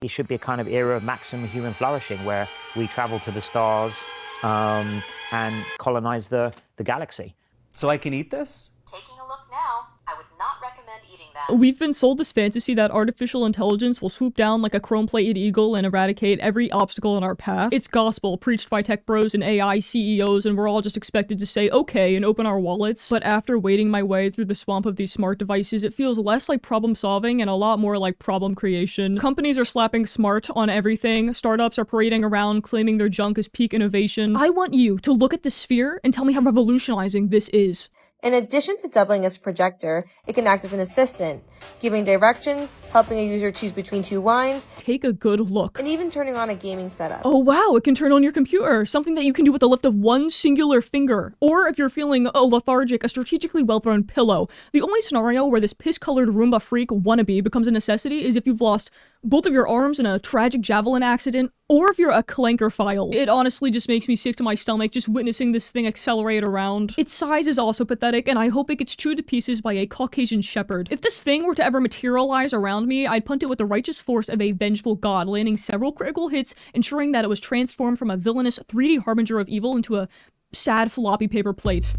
It should be a kind of era of maximum human flourishing where we travel to the stars and colonize the galaxy. So I can eat this? Taking a look now, I would not recommend eating that. We've been sold this fantasy that artificial intelligence will swoop down like a chrome-plated eagle and eradicate every obstacle in our path. It's gospel preached by tech bros and AI CEOs, and we're all just expected to say okay and open our wallets. But after wading my way through the swamp of these smart devices, it feels less like problem solving and a lot more like problem creation. Companies are slapping smart on everything. Startups are parading around claiming their junk is peak innovation. I want you to look at this sphere and tell me how revolutionizing this is. In addition to doubling as a projector, it can act as an assistant, giving directions, helping a user choose between two wines, take a good look, and even turning on a gaming setup. Oh wow, it can turn on your computer, something that you can do with the lift of one singular finger. Or if you're feeling lethargic, a strategically well-thrown pillow. The only scenario where this piss-colored Roomba freak wannabe becomes a necessity is if you've lost both of your arms in a tragic javelin accident, or if you're a clanker-phile. It honestly just makes me sick to my stomach just witnessing this thing accelerate around. Its size is also pathetic, and I hope it gets chewed to pieces by a Caucasian shepherd. If this thing were to ever materialize around me, I'd punt it with the righteous force of a vengeful god, landing several critical hits, ensuring that it was transformed from a villainous 3D harbinger of evil into a sad floppy paper plate.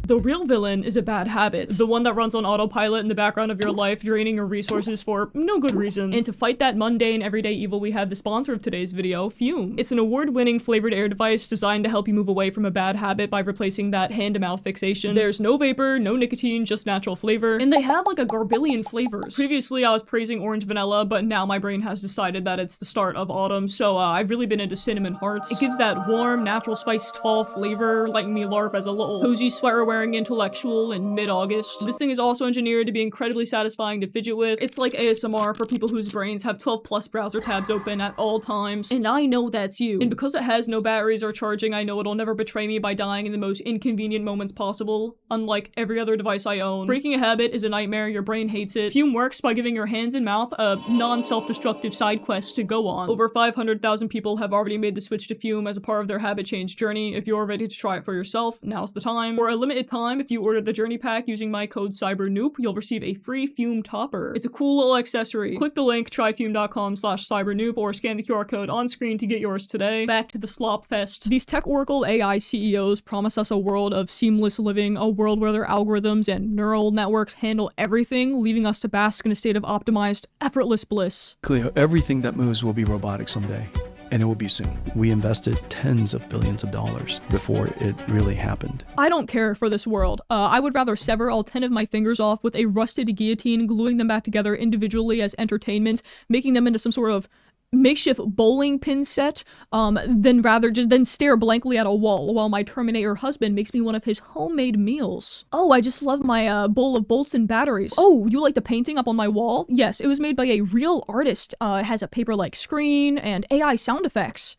The real villain is a bad habit. The one that runs on autopilot in the background of your life, draining your resources for no good reason. And to fight that mundane, everyday evil, we have the sponsor of today's video, Fume. It's an award-winning flavored air device designed to help you move away from a bad habit by replacing that hand-to-mouth fixation. There's no vapor, no nicotine, just natural flavor. And they have like a garbillion flavors. Previously, I was praising orange vanilla, but now my brain has decided that it's the start of autumn, so I've really been into cinnamon hearts. It gives that warm, natural spiced fall flavor, letting me LARP as a little cozy sweater-wearing intellectual in mid-August. This thing is also engineered to be incredibly satisfying to fidget with. It's like ASMR for people whose brains have 12+ browser tabs open at all times. And I know that's you. And because it has no batteries or charging, I know it'll never betray me by dying in the most inconvenient moments possible, unlike every other device I own. Breaking a habit is a nightmare, your brain hates it. Fume works by giving your hands and mouth a non-self-destructive side quest to go on. Over 500,000 people have already made the switch to Fume as a part of their habit change journey. If you're ready to try it for yourself, now's the time. For a limited time, if you order the journey pack using my code CyberNoop, you'll receive a free Fume topper. It's a cool little accessory. Click the link, tryfume.com/cybernoop, or scan the QR code on screen to get yours today. Back to the slop fest. These tech oracle AI CEOs promise us a world of seamless living, a world where their algorithms and neural networks handle everything, leaving us to bask in a state of optimized, effortless bliss. Cleo, everything that moves will be robotic someday. And it will be soon. We invested tens of billions of dollars before it really happened. I don't care for this world. I would rather sever all 10 of my fingers off with a rusted guillotine, gluing them back together individually as entertainment, making them into some sort of makeshift bowling pin set, than stare blankly at a wall while my Terminator husband makes me one of his homemade meals. Oh, I just love my bowl of bolts and batteries. Oh, you like the painting up on my wall? Yes, it was made by a real artist. It has a paper-like screen and AI sound effects.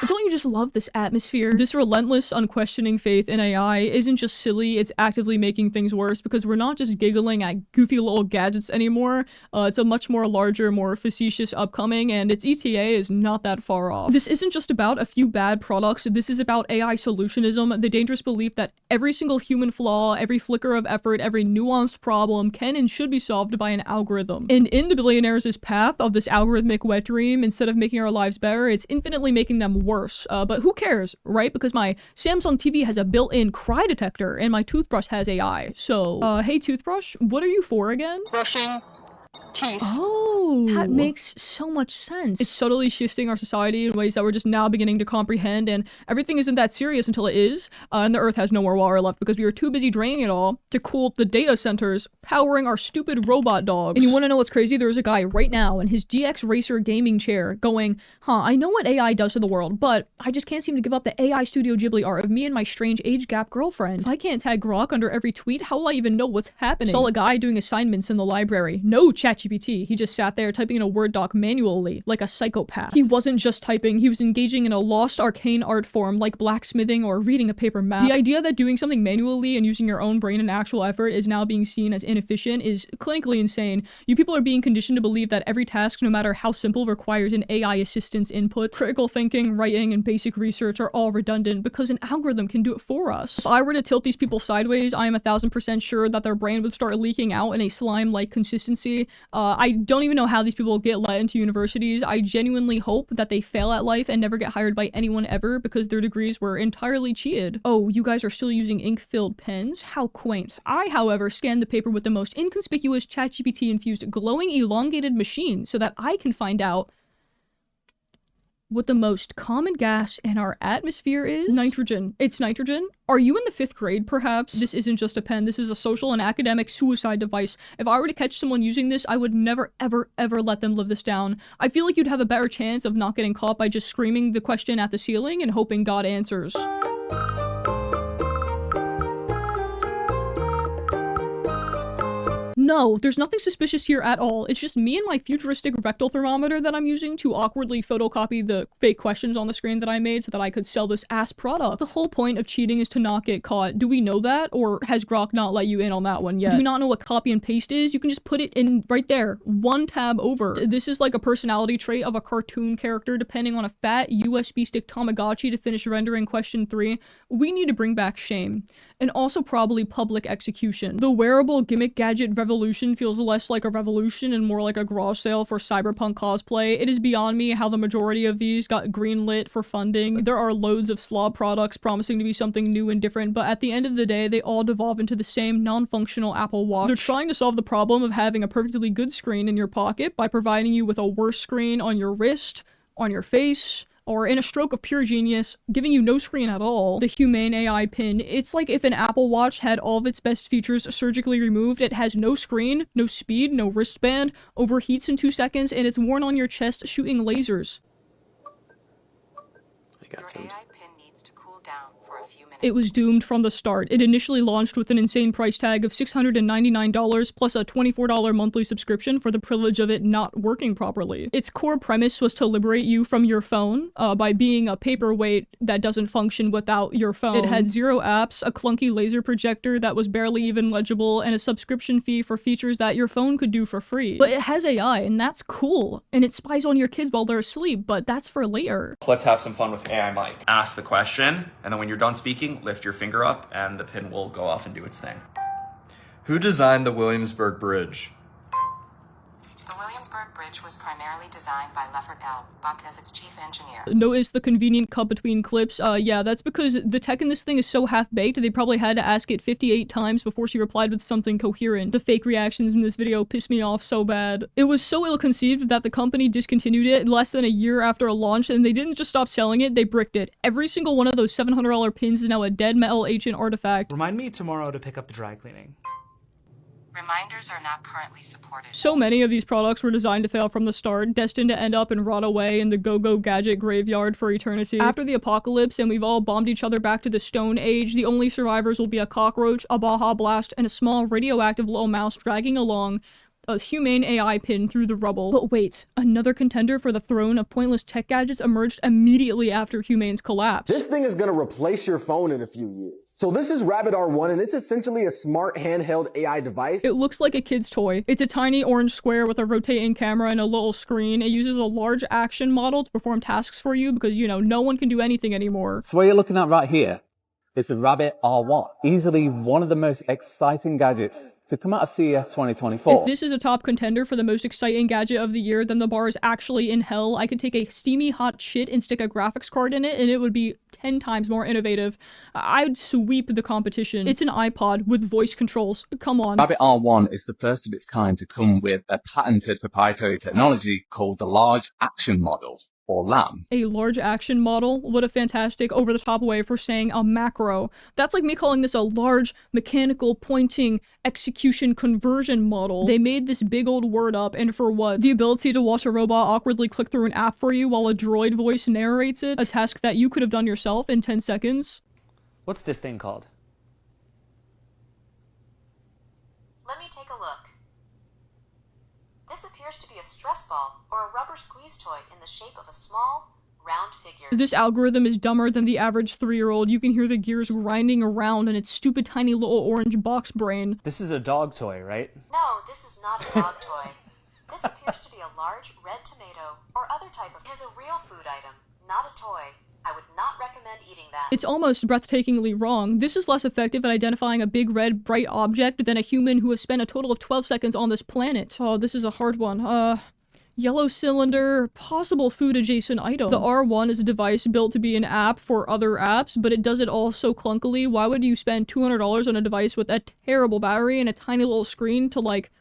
Don't you just love this atmosphere? This relentless, unquestioning faith in AI isn't just silly, it's actively making things worse because we're not just giggling at goofy little gadgets anymore. It's a much more larger, more facetious upcoming, and its ETA is not that far off. This isn't just about a few bad products, this is about AI solutionism, the dangerous belief that every single human flaw, every flicker of effort, every nuanced problem can and should be solved by an algorithm. And in the billionaires' path of this algorithmic wet dream, instead of making our lives better, it's infinitely making them worse. But who cares, right? Because my Samsung TV has a built-in cry detector and my toothbrush has AI. So, hey toothbrush, what are you for again? Brushing teeth. Oh, that makes so much sense. It's subtly shifting our society in ways that we're just now beginning to comprehend, and everything isn't that serious until it is, and the Earth has no more water left because we were too busy draining it all to cool the data centers powering our stupid robot dogs. And you want to know what's crazy? There's a guy right now in his GX Racer gaming chair going, I know what AI does to the world, but I just can't seem to give up the AI Studio Ghibli art of me and my strange age gap girlfriend. If I can't tag Grok under every tweet, how will I even know what's happening? Saw a guy doing assignments in the library. No ChatGPT. He just sat there typing in a Word doc manually, like a psychopath. He wasn't just typing, he was engaging in a lost arcane art form like blacksmithing or reading a paper map. The idea that doing something manually and using your own brain and actual effort is now being seen as inefficient is clinically insane. You people are being conditioned to believe that every task, no matter how simple, requires an AI assistance input. Critical thinking, writing, and basic research are all redundant because an algorithm can do it for us. If I were to tilt these people sideways, I am 1000% sure that their brain would start leaking out in a slime-like consistency, I don't even know how these people get let into universities. I genuinely hope that they fail at life and never get hired by anyone ever because their degrees were entirely cheated. Oh, you guys are still using ink-filled pens? How quaint. I, however, scanned the paper with the most inconspicuous ChatGPT-infused glowing elongated machine so that I can find out what the most common gas in our atmosphere is. Nitrogen. It's nitrogen. Are you in the 5th grade, perhaps? This isn't just a pen. This is a social and academic suicide device. If I were to catch someone using this, I would never, ever, ever let them live this down. I feel like you'd have a better chance of not getting caught by just screaming the question at the ceiling and hoping God answers. No, there's nothing suspicious here at all. It's just me and my futuristic rectal thermometer that I'm using to awkwardly photocopy the fake questions on the screen that I made so that I could sell this ass product. The whole point of cheating is to not get caught. Do we know that? Or has Grok not let you in on that one yet? Do we not know what copy and paste is? You can just put it in right there, one tab over. This is like a personality trait of a cartoon character depending on a fat USB stick Tamagotchi to finish rendering question 3. We need to bring back shame. And also probably public execution. The wearable gimmick gadget revolution feels less like a revolution and more like a garage sale for cyberpunk cosplay. It is beyond me how the majority of these got greenlit for funding. There are loads of slob products promising to be something new and different, but at the end of the day, they all devolve into the same non-functional Apple Watch. They're trying to solve the problem of having a perfectly good screen in your pocket by providing you with a worse screen on your wrist, on your face, or in a stroke of pure genius, giving you no screen at all. The Humane AI pin. It's like if an Apple Watch had all of its best features surgically removed. It has no screen, no speed, no wristband, overheats in 2 seconds, and it's worn on your chest shooting lasers. Your AI pin needs to cool down for a few minutes. It was doomed from the start. It initially launched with an insane price tag of $699 plus a $24 monthly subscription for the privilege of it not working properly. Its core premise was to liberate you from your phone by being a paperweight that doesn't function without your phone. It had 0 apps, a clunky laser projector that was barely even legible, and a subscription fee for features that your phone could do for free. But it has AI, and that's cool. And it spies on your kids while they're asleep, but that's for later. Let's have some fun with AI Mike. Ask the question, and then when you're done speaking, lift your finger up, and the pin will go off and do its thing. Who designed the Williamsburg Bridge? The Williamsburg Bridge was primarily designed by Leffert L. Buck as its chief engineer. Notice the convenient cut between clips. Yeah, that's because the tech in this thing is so half-baked, they probably had to ask it 58 times before she replied with something coherent. The fake reactions in this video pissed me off so bad. It was so ill-conceived that the company discontinued it less than a year after launch, and they didn't just stop selling it, they bricked it. Every single one of those $700 pins is now a dead metal ancient artifact. Remind me tomorrow to pick up the dry cleaning. Reminders are not currently supported. So many of these products were designed to fail from the start, destined to end up and rot away in the go-go gadget graveyard for eternity. After the apocalypse and we've all bombed each other back to the Stone Age, the only survivors will be a cockroach, a Baja Blast, and a small radioactive little mouse dragging along a Humane AI pin through the rubble. But wait, another contender for the throne of pointless tech gadgets emerged immediately after Humane's collapse. This thing is gonna replace your phone in a few years. So this is Rabbit R1, and it's essentially a smart handheld AI device. It looks like a kid's toy. It's a tiny orange square with a rotating camera and a little screen. It uses a large action model to perform tasks for you because, you know, no one can do anything anymore. So what you're looking at right here is a Rabbit R1. Easily one of the most exciting gadgets to come out of CES 2024. If this is a top contender for the most exciting gadget of the year, then the bar is actually in hell. I could take a steamy hot shit and stick a graphics card in it, and it would be 10 times more innovative. I'd sweep the competition. It's an iPod with voice controls. Come on. Rabbit R1 is the first of its kind to come with a patented proprietary technology called the Large Action Model, or LAM. A large action model? What a fantastic over-the-top way for saying a macro. That's like me calling this a large mechanical pointing execution conversion model. They made this big old word up, and for what? The ability to watch a robot awkwardly click through an app for you while a droid voice narrates it? A task that you could have done yourself in 10 seconds? What's this thing called? Let me take a look. This appears to be a stress ball or a rubber squeeze toy in the shape of a small, round figure. This algorithm is dumber than the average 3-year-old. You can hear the gears grinding around in its stupid tiny little orange box brain. This is a dog toy, right? No, this is not a dog toy. This appears to be a large red tomato or other type of... It is a real food item, not a toy. I would not recommend eating that. It's almost breathtakingly wrong. This is less effective at identifying a big red bright object than a human who has spent a total of 12 seconds on this planet. Oh, this is a hard one. Yellow cylinder, possible food adjacent item. The R1 is a device built to be an app for other apps, but it does it all so clunkily. Why would you spend $200 on a device with a terrible battery and a tiny little screen to, like,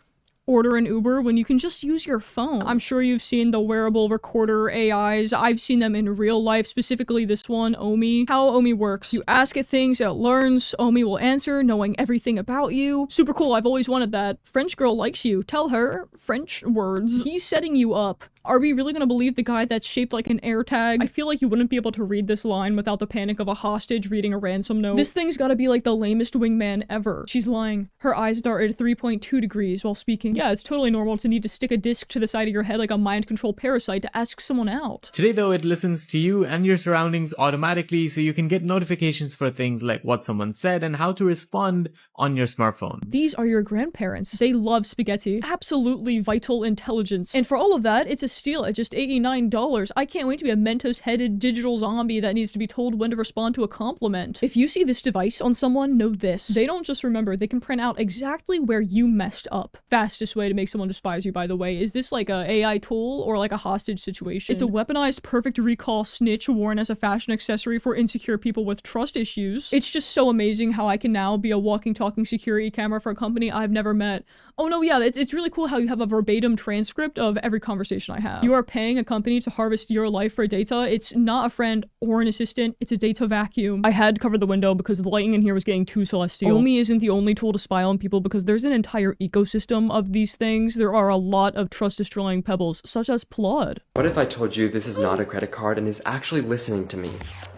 order an Uber when you can just use your phone? I'm sure you've seen the wearable recorder AIs. I've seen them in real life, specifically this one, Omi. How Omi works. You ask it things, it learns. Omi will answer, knowing everything about you. Super cool, I've always wanted that. French girl likes you. Tell her French words. He's setting you up. Are we really gonna believe the guy that's shaped like an AirTag? I feel like you wouldn't be able to read this line without the panic of a hostage reading a ransom note. This thing's gotta be like the lamest wingman ever. She's lying. Her eyes darted 3.2 degrees while speaking. Yeah, it's totally normal to need to stick a disc to the side of your head like a mind control parasite to ask someone out. Today though, it listens to you and your surroundings automatically, so you can get notifications for things like what someone said and how to respond on your smartphone. These are your grandparents. They love spaghetti. Absolutely vital intelligence. And for all of that, it's a steal at just $89. I can't wait to be a Mentos-headed digital zombie that needs to be told when to respond to a compliment. If you see this device on someone, know this. They don't just remember, they can print out exactly where you messed up. Fastest way to make someone despise you, by the way. Is this like a AI tool or like a hostage situation? It's a weaponized perfect recall snitch worn as a fashion accessory for insecure people with trust issues. It's just so amazing how I can now be a walking, talking security camera for a company I've never met. Oh no, yeah, it's really cool how you have a verbatim transcript of every conversation I have. You are paying a company to harvest your life for data. It's not a friend or an assistant, it's a data vacuum. I had to cover the window because the lighting in here was getting too celestial. Omi isn't the only tool to spy on people because there's an entire ecosystem of these things. There are a lot of trust-destroying pebbles, such as Plaud. What if I told you this is not a credit card and is actually listening to me?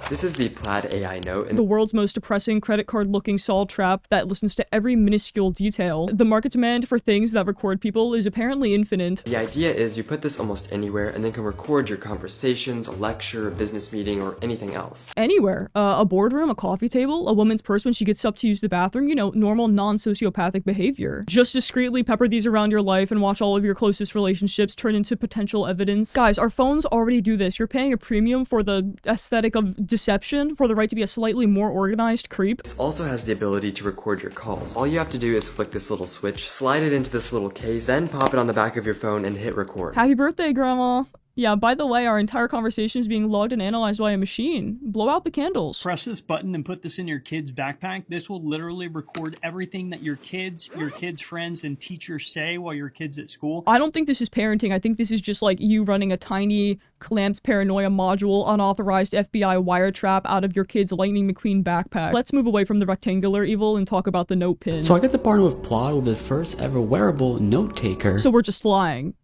This is the Plaid AI note, and the world's most depressing credit card-looking saw trap that listens to every minuscule detail. The market demand for things that record people is apparently infinite. The idea is you put this almost anywhere and then can record your conversations, a lecture, a business meeting, or anything else. Anywhere. A boardroom, a coffee table, a woman's purse when she gets up to use the bathroom, you know, normal non-sociopathic behavior. Just discreetly pepper these around your life and watch all of your closest relationships turn into potential evidence. Guys, our phones already do this. You're paying a premium for the aesthetic of deception, for the right to be a slightly more organized creep. This also has the ability to record your calls. All you have to do is flick this little switch, slide it into this little case, then pop it on the back of your phone and hit record. Happy birthday, Grandma! Yeah, by the way, our entire conversation is being logged and analyzed by a machine. Blow out the candles. Press this button and put this in your kid's backpack. This will literally record everything that your kids, friends, and teachers say while your kid's at school. I don't think this is parenting. I think this is just like you running a tiny clamped paranoia module unauthorized FBI wiretrap out of your kid's Lightning McQueen backpack. Let's move away from the rectangular evil and talk about the note pin. So I got to partner with Plaud with the first ever wearable note taker. So we're just lying.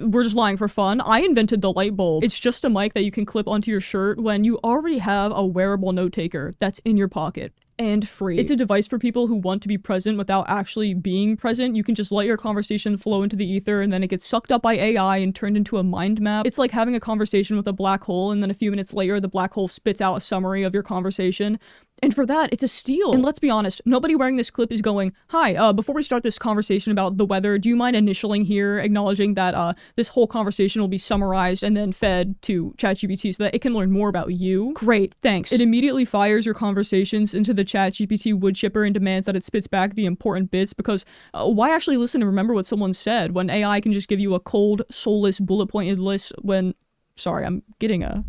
We're just lying for fun. I invented the light bulb. It's just a mic that you can clip onto your shirt when you already have a wearable note taker that's in your pocket and free. It's a device for people who want to be present without actually being present. You can just let your conversation flow into the ether and then it gets sucked up by AI and turned into a mind map. It's like having a conversation with a black hole and then a few minutes later the black hole spits out a summary of your conversation. And for that, it's a steal. And let's be honest, nobody wearing this clip is going, hi, before we start this conversation about the weather, do you mind initialing here, acknowledging that this whole conversation will be summarized and then fed to ChatGPT so that it can learn more about you? Great, thanks. It immediately fires your conversations into the ChatGPT wood chipper and demands that it spits back the important bits because why actually listen and remember what someone said when AI can just give you a cold, soulless, bullet-pointed list when... Sorry, I'm getting a...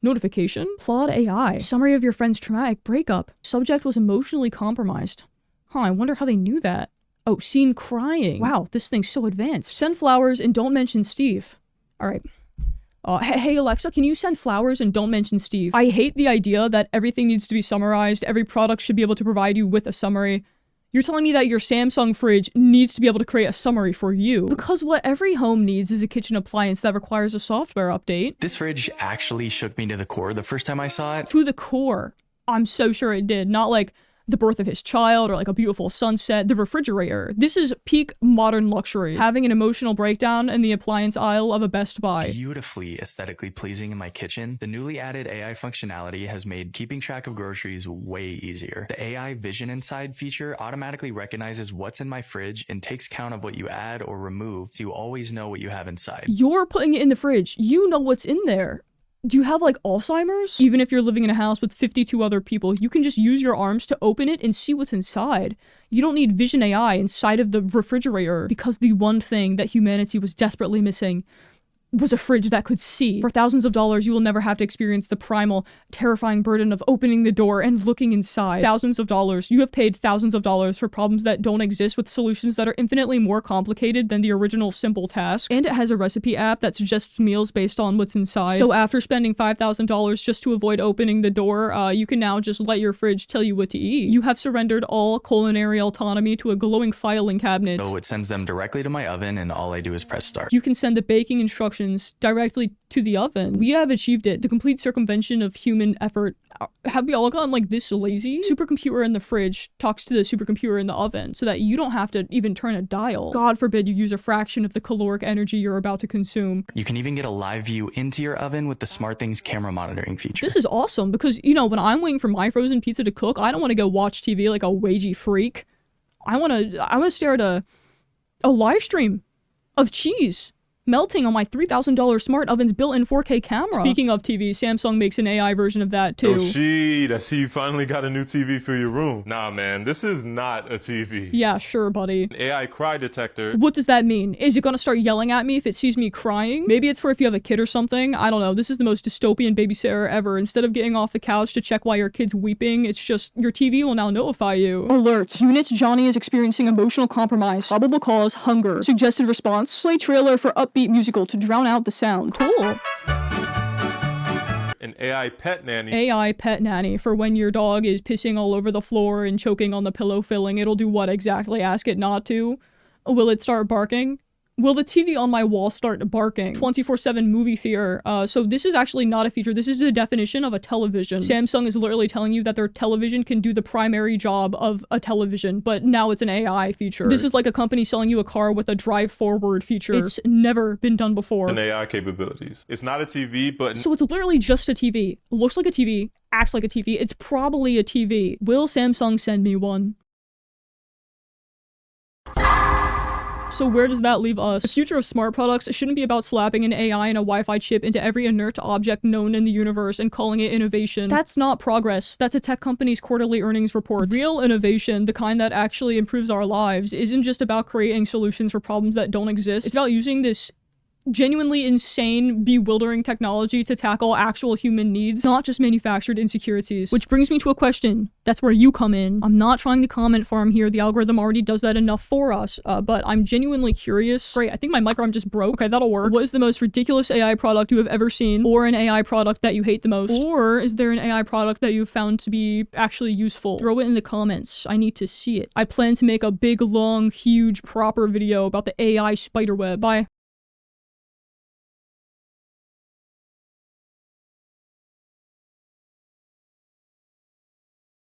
notification? Plaud AI. Summary of your friend's traumatic breakup. Subject was emotionally compromised. Huh, I wonder how they knew that. Oh, seen crying. Wow, this thing's so advanced. Send flowers and don't mention Steve. Alright. Hey Alexa, can you send flowers and don't mention Steve? I hate the idea that everything needs to be summarized. Every product should be able to provide you with a summary. You're telling me that your Samsung fridge needs to be able to create a summary for you. Because what every home needs is a kitchen appliance that requires a software update. This fridge actually shook me to the core the first time I saw it. To the core. I'm so sure it did. Not like the birth of his child or like a beautiful sunset. The refrigerator. This is peak modern luxury. Having an emotional breakdown in the appliance aisle of a Best Buy. Beautifully aesthetically pleasing in my kitchen, the newly added AI functionality has made keeping track of groceries way easier. The AI Vision Inside feature automatically recognizes what's in my fridge and takes count of what you add or remove so you always know what you have inside. You're putting it in the fridge. You know what's in there. Do you have like Alzheimer's? Even if you're living in a house with 52 other people, you can just use your arms to open it and see what's inside. You don't need Vision AI inside of the refrigerator, because the one thing that humanity was desperately missing was a fridge that could see. For thousands of dollars, you will never have to experience the primal, terrifying burden of opening the door and looking inside. Thousands of dollars. You have paid thousands of dollars for problems that don't exist with solutions that are infinitely more complicated than the original simple task. And it has a recipe app that suggests meals based on what's inside. So after spending $5,000 just to avoid opening the door, you can now just let your fridge tell you what to eat. You have surrendered all culinary autonomy to a glowing filing cabinet. So it sends them directly to my oven and all I do is press start. You can send the baking instructions directly to the oven. We have achieved it. The complete circumvention of human effort. Have we all gotten like this lazy? Supercomputer in the fridge talks to the supercomputer in the oven so that you don't have to even turn a dial. God forbid you use a fraction of the caloric energy you're about to consume. You can even get a live view into your oven with the SmartThings camera monitoring feature. This is awesome because, you know, when I'm waiting for my frozen pizza to cook, I don't want to go watch TV like a wagey freak. I want to stare at a live stream of cheese melting on my $3,000 smart oven's built-in 4K camera. Speaking of TV, Samsung makes an AI version of that too. Oh shit, I see you finally got a new TV for your room. Nah man, this is not a TV. Yeah, sure buddy. AI cry detector. What does that mean? Is it gonna start yelling at me if it sees me crying? Maybe it's for if you have a kid or something. I don't know. This is the most dystopian babysitter ever. Instead of getting off the couch to check why your kid's weeping, it's just your TV will now notify you. Alert. Unit Johnny is experiencing emotional compromise. Probable cause hunger. Suggested response. Play trailer for upbeat musical to drown out the sound. Cool. An AI pet nanny. AI pet nanny for when your dog is pissing all over the floor and choking on the pillow filling. It'll do what exactly? Ask it not to? Will it start barking? Will the TV on my wall start barking? 24/7 movie theater. So this is actually not a feature. This is the definition of a television. Samsung is literally telling you that their television can do the primary job of a television, but now it's an AI feature. This is like a company selling you a car with a drive forward feature. It's never been done before. And AI capabilities. It's not a TV, but... So it's literally just a TV. Looks like a TV, acts like a TV. It's probably a TV. Will Samsung send me one? So where does that leave us? The future of smart products shouldn't be about slapping an AI and a Wi-Fi chip into every inert object known in the universe and calling it innovation. That's not progress. That's a tech company's quarterly earnings report. Real innovation, the kind that actually improves our lives, isn't just about creating solutions for problems that don't exist. It's about using this genuinely insane, bewildering technology to tackle actual human needs, not just manufactured insecurities. Which brings me to a question. That's where you come in. I'm not trying to comment farm here. The algorithm already does that enough for us, but I'm genuinely curious. Great, I think my microarm just broke. Okay, that'll work. What is the most ridiculous AI product you have ever seen, or an AI product that you hate the most? Or is there an AI product that you've found to be actually useful? Throw it in the comments. I need to see it. I plan to make a big, long, huge, proper video about the AI spiderweb. Bye.